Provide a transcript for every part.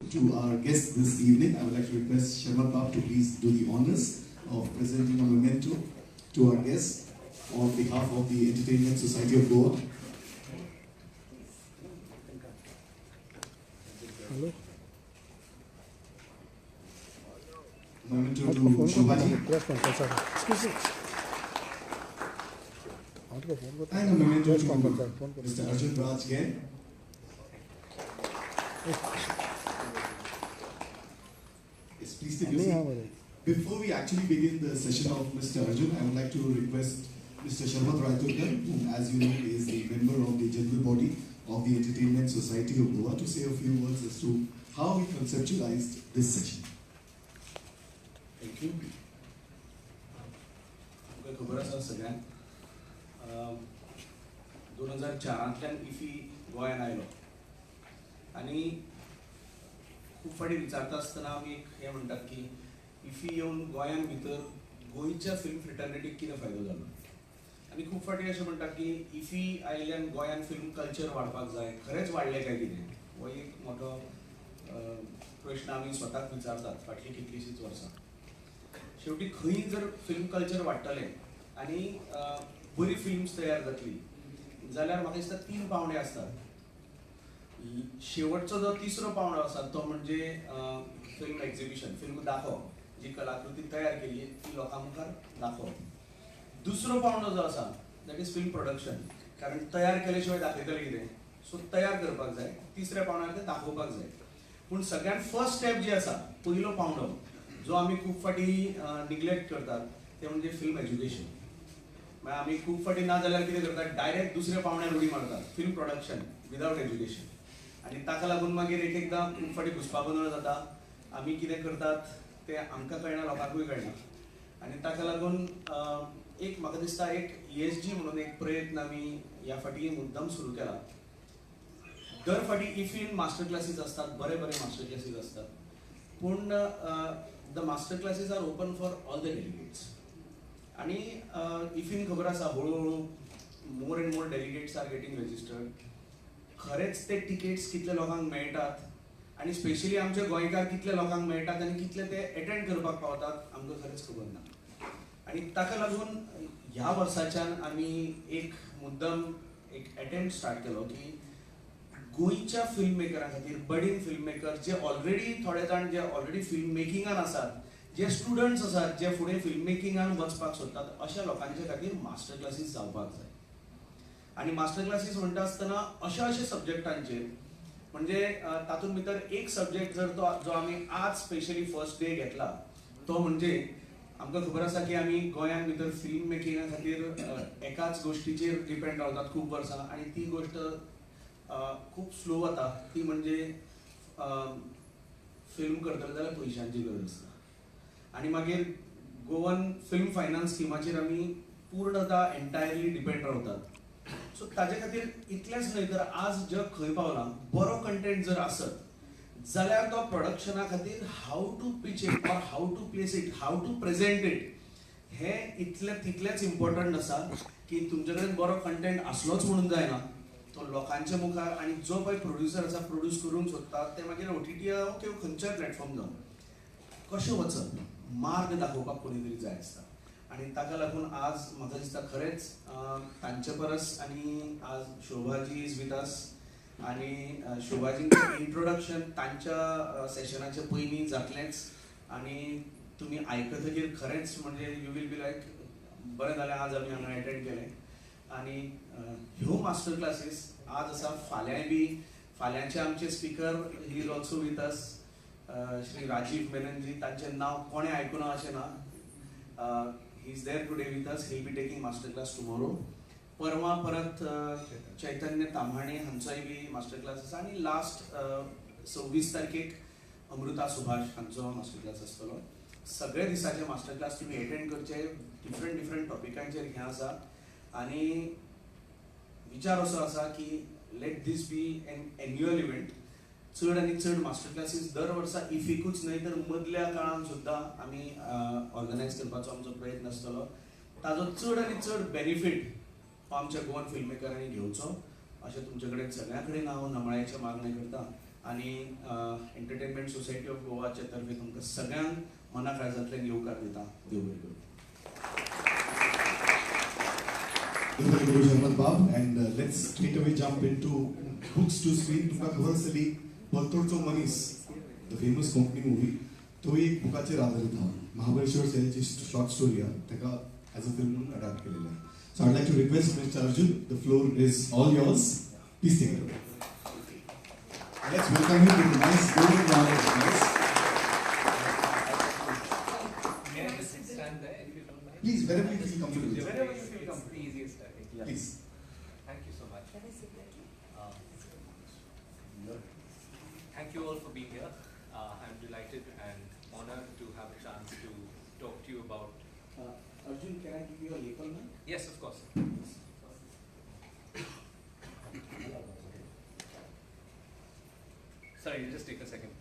To our guest this evening, I would like to request Sharma Bab to please do the honors of presenting a memento to our guest on behalf of the Entertainment Society of Goa. Hello. Memento to Shobhaji. Excuse me. And a memento to Mr. Arjun Raj again. Yes, please take your seat. Before we actually begin the session of Mr. Arjun, I would like to request Mr. Sharma Raiturkar, who, as you know, is a member of the general body of the Entertainment Society of Goa, to say a few words as to how we conceptualized this session. Thank you. तुमकां खबर आसा सगळ्यांक 2004 IFFI गोंयांत आयलो आनी खूब फाटी विचारता आसतना आमी एक हें म्हणटात की इफी येवन गोंयान भितर गोंयच्या फिल्म फ्रेटर्निटीक कितें फायदो जालो आनी खूब फाटी अशें म्हणटात की इफी आयिल्ल्यान गोंयान फिल्म कल्चर वाडपाक जाय खरेंच वाडलें काय कितें हो एक मोठो प्रश्न आमी स्वताक विचारतात फाटलीं कितलींशींच वर्सां शेवटी खंय जर फिल्म कल्चर वाडटलें आनी बरी फिल्म्स तयार जातली जाल्यार म्हाका दिसता 3 पावंडे आसतात शेवटचो जो तिसरो पावंडो आसा तो म्हणजे फिल्म एक्झिबिशन फिल्म दाखोवप जी कलाकृती तयार केली ती लोकां मुखार दाखोवप दुसरो पावंडो जो आसा दॅट इज फिल्म प्रोडक्शन कारण तयार केले शिवाय दाखयतले कितें सो तयार करपाक जाय तिसऱ्या पावंड्यार तें दाखोवपाक जाय पूण सगळ्यात फर्स्ट स्टेप जी आसा पयलो पावंडो जो आमी खूब फाटी निग्लेक्ट करतात ते म्हणजे फिल्म एज्युकेशन म्हळ्यार आमी खूब फाटी ना जाल्यार कितें करतात डायरेक्ट दुसऱ्या पावंड्यार उडी मारतात फिल्म प्रोडक्शन विदाउट एज्युकेशन आनी ताका लागून मागीर एक एकदां खूब फाटी घुसपागोंदळ जाता आमी कितें करतात तें आमकां कळना लोकांकूय कळना आनी ताका लागून एक म्हाका दिसता एक ESG म्हणून एक प्रयत्न आमी ह्या फाटी मुद्दम सुरू केला दर फाटी इफीन मास्टर क्लासीस असतात बरे बरे मास्टर क्लासीस असतात पूण the master classes are open for all the delegates आनी इफीन खबर आसा हळूहळू more and more delegates are getting registered खरेंच ते टिकेट्स कितले लोकांक मेळटात आनी स्पेशली आमचे गोंयकार कितले लोकांक मेळटात आनी कितले ते अटेंड करपाक पावतात आमकां खरेंच खबर ना आनी ताका लागून ह्या वर्साच्यान आमी एक मुद्दम एक अटेम्प्ट स्टार्ट केलो की गोंयच्या फिल्म मेकरां खातीर बडींग फिल्म मेकर जे ऑलरेडी थोडे जाण जे ऑलरेडी फिल्म मेकिंगान आसात जे स्टुडंट्स आसात जे फुडें फिल्म मेकिंगान वचपाक सोदतात अशा लोकांचे खातीर मास्टर क्लासीस जावपाक जाय आनी मास्टर क्लासीस म्हणटा आसतना अशा सब्जेक्टांचेर म्हणजे तातूंत भितर एक सब्जेक्ट जर तो जो आमी आज स्पेशली फर्स्ट डे घेतला तो म्हणजे आमकां खबर आसा की आमी गोंयान भितर फिल्म मेकिंगा खातीर एकाच गोश्टीचेर डिपेंड रावतात खूब वर्सां आनी ती गोश्ट खूब स्लो वता ती म्हणजे फिल्म करतले जाल्यार पयशांची गरज आसता आनी मागीर गोवन फिल्म फायनान्स स्किमाचेर आमी पूर्णता एंटायरली डिपेंड रावतात सो ताजे खातीर इतलेंच न्हय तर आज जग खंय पावलां बरो कंटेंट जर आसत जाल्यार तो प्रोडक्शना खातीर how to pitch it or how to place it how to present it हें तितलेंच इम्पॉर्टंट आसा की तुमचे कडेन बरो कंटेंट आसलोच म्हणून जायना तो लोकांच्या मुखार आनी जो पळय प्रोड्युसर आसा प्रोड्यूस करूंक सोदता ते मागीर OTT किंवा खंयच्याय प्लॅटफॉर्म जावन कशें वचप मार्ग दाखोवपाक कोणी तरी जाय आसता आनी ताका लागून आज म्हाका दिसता खरेंच तांचे परस आनी आज शोभाजी इज विथ अस आनी शोभाजींचें इंट्रोडक्शन तांच्या सेशनाचे पयलीं जातलेंच आनी तुमी आयकतकीर खरेंच म्हणजे यू वील बी लायक बरें जालें आज आमी हांगा एटेंड केलें आनी ह्यो मास्टर क्लासीस आज आसा फाल्यांय बी फाल्यांचे आमचे speaker he is also with us Shri Rajeev Menonji तांचें नांव कोणें आयकुना अशें ना he is there today with us he will be taking master class tomorrow परवा परत चैतन्य ताम्हाणे हांचोय बी मास्टर क्लास आसा आनी लास्ट 26 तारखेक अमृता सुभाष हांचो मास्टर क्लास आसतलो सगळे दिसाचे मास्टर क्लास तुमी एटेंड करचे डिफरंट टॉपिकांचेर हें आसा आनी विचार असो आसा की लेट दीस बी एन एन्युअल इव्हेंट चड आनी चड मास्टर क्लासीस दर वर्सा इफीकूच न्हय तर मदल्या काळान सुद्दां आमी ऑर्गनायज करपाचो आमचो प्रयत्न आसतलो ताजो चड आनी चड बेनिफीट हो आमच्या गोवन फिल्म मेकरांनी घेवचो अशें तुमचे कडेन सगळ्यां कडेन हांव नमळायेचें मागणें करतां आणि एंटरटेनमेंट सोसायटी ऑफ गोवाचे तर्फे तुमकां सगळ्यांक मनाकाळजांतल्यान येवकार दिता. देव बरें करूं. Guru Sharmat Bab, and let's straight away jump into books to screen. तुमकां खबर आसतली परतोडचो मनीस, द फेमस कोंकणी मूवी, तो एक बुकाचेर आधारीत आहा. महाबळेश्वर सेलची शॉर्ट स्टोरी आहा, ताका एज अ फिल्म म्हणून अडॅप्ट केलेलें आहा. So I'd like to request Mr. Arjun, the floor is all yours. Please take it away. Let's welcome him with a nice golden round of applause. May I just stand there if you don't mind? Please, wherever you feel comfortable. Wherever you feel It's comfortable. the easiest, I think. Yeah. Please. Thank you so much. Thank you all for being here. I'm delighted and honored to have a chance to talk to you about. Arjun, can I give you a label now? Yes, of course. Sorry, just take a second.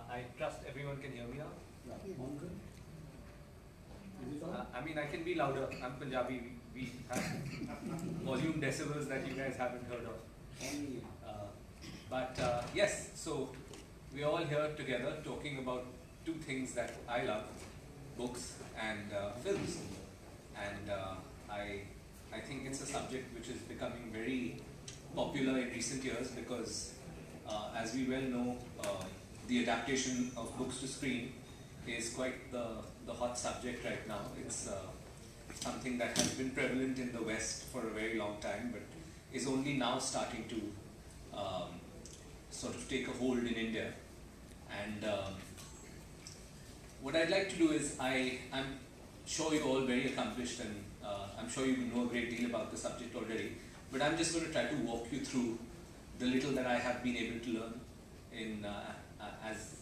I trust everyone can hear me now. Yeah. On good. Is it on? I mean, I can be louder. I'm Punjabi. We have volume decibels that you guys haven't heard of. Only. But yes, so we're all here together talking about two things that I love, books and films. And I think it's a subject which is becoming very popular in recent years because as we well know, the adaptation of books to screen is quite the hot subject right now. It's something that has been prevalent in the West for a very long time, but is only now starting to sort of take a hold in India. And what I'd like to do is, I'm sure you're all very accomplished and I'm sure you know a great deal about the subject already, but I'm just going to try to walk you through the little that I have been able to learn in, as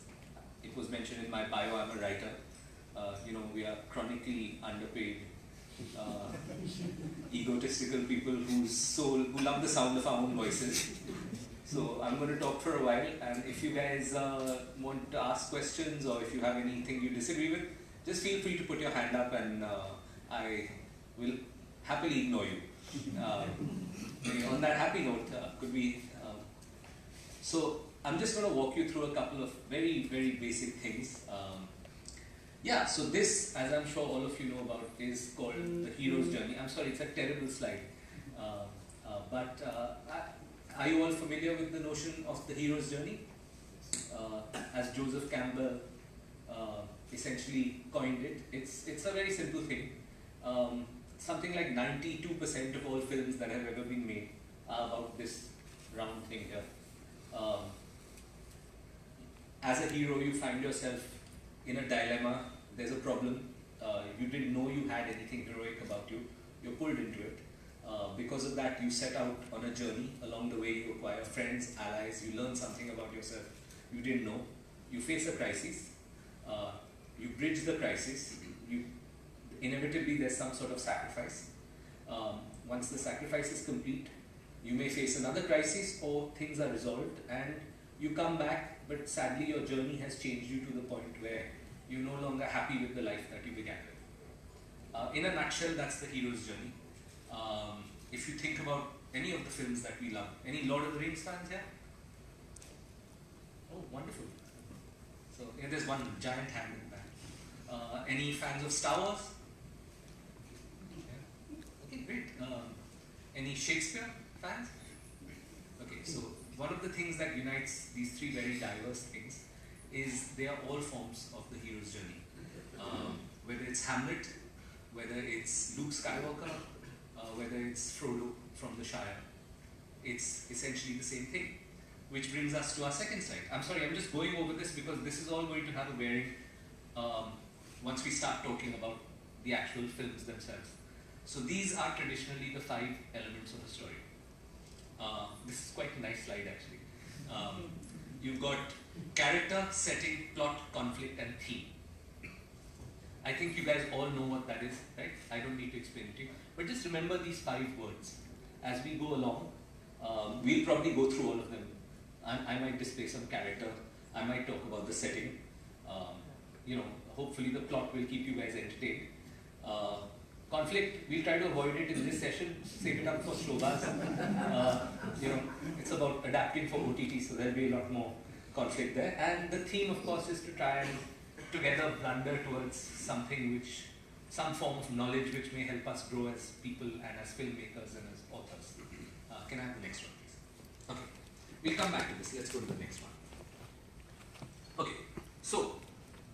it was mentioned in my bio, I'm a writer. You know, we are chronically underpaid, egotistical people who love the sound of our own voices. So I'm going to talk for a while, and if you guys want to ask questions or if you have anything you disagree with, just feel free to put your hand up and I will happily ignore you. On that happy note, could we... so I'm just going to walk you through a couple of very, very basic things. Yeah, so this, as I'm sure all of you know about, is called The Hero's Journey. I'm sorry, it's a terrible slide. Are you all familiar with the notion of the hero's journey? As Joseph Campbell essentially coined it, it's a very simple thing. Something like 92% of all films that have ever been made are about this round thing here. As a hero, you find yourself in a dilemma, there's a problem, you didn't know you had anything heroic about you, you're pulled into it. Because of that, you set out on a journey. Along the way, you acquire friends, allies, you learn something about yourself you didn't know. You face a crisis, you bridge the crisis, inevitably there's some sort of sacrifice. Once the sacrifice is complete, you may face another crisis or things are resolved and you come back, but sadly your journey has changed you to the point where you're no longer happy with the life that you began with. In a nutshell, that's the hero's journey. If you think about any of the films that we love, any Lord of the Rings fans here? Oh, wonderful. So yeah, there's one giant hand in the back. Any fans of Star Wars? Yeah. Okay, great. Any Shakespeare fans? Okay, so one of the things that unites these three very diverse things is they are all forms of the hero's journey. Whether it's Hamlet, whether it's Luke Skywalker, whether it's Frodo from the Shire, it's essentially the same thing. Which brings us to our second slide. I'm sorry, I'm just going over this because this is all going to have a bearing once we start talking about the actual films themselves. So these are traditionally the 5 elements of a story. This is quite a nice slide actually. You've got character, setting, plot, conflict and theme. I think you guys all know what that is, right? I don't need to explain it to you. But just remember these 5 words. As we go along, we'll probably go through all of them. I might display some character I might talk about the setting. You know, hopefully the plot will keep you guys entertained. Conflict, we'll try to avoid it in this session, save it up for Shobhas. You know, it's about adapting for OTT, so there'll be a lot more conflict there. And the theme, of course, is to try and together blunder towards something which, some form of knowledge which may help us grow as people and as filmmakers and as authors. Can I have the next one, please? Okay, we'll come back to this. Let's go to the next one. Okay, so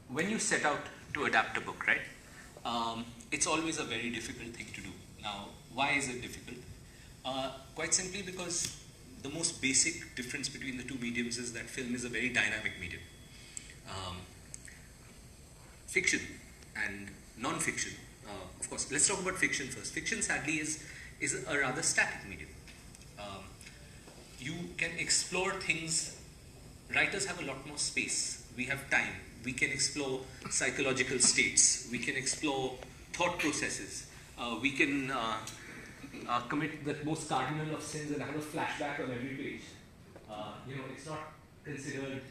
when you set out to adapt a book, right? It's always a very difficult thing to do. Now, why is it difficult? Quite simply because the most basic difference between the two mediums is that film is a very dynamic medium. Fiction and non-fiction, of course, let's talk about fiction first. Fiction, sadly, is a rather static medium. You can explore things, writers have a lot more space. We have time. We can explore psychological states. We can explore thought processes. We can commit the most cardinal of sins and have a flashback on every page. You know, it's not considered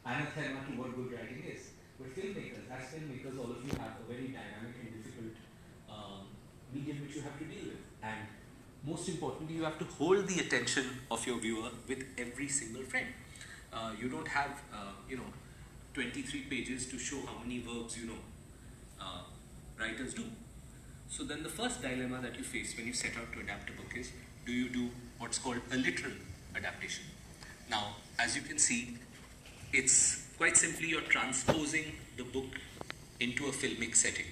anathema to what good writing is. But filmmakers, as filmmakers, all of you have a very dynamic and difficult medium which you have to deal with. And most importantly, you have to hold the attention of your viewer with every single frame. You don't have, you know, 23 pages to show how many verbs you know writers do. So then the first dilemma that you face when you set out to adapt a book is, do you do what's called a literal adaptation? Now, as you can see, it's quite simply you're transposing the book into a filmic setting.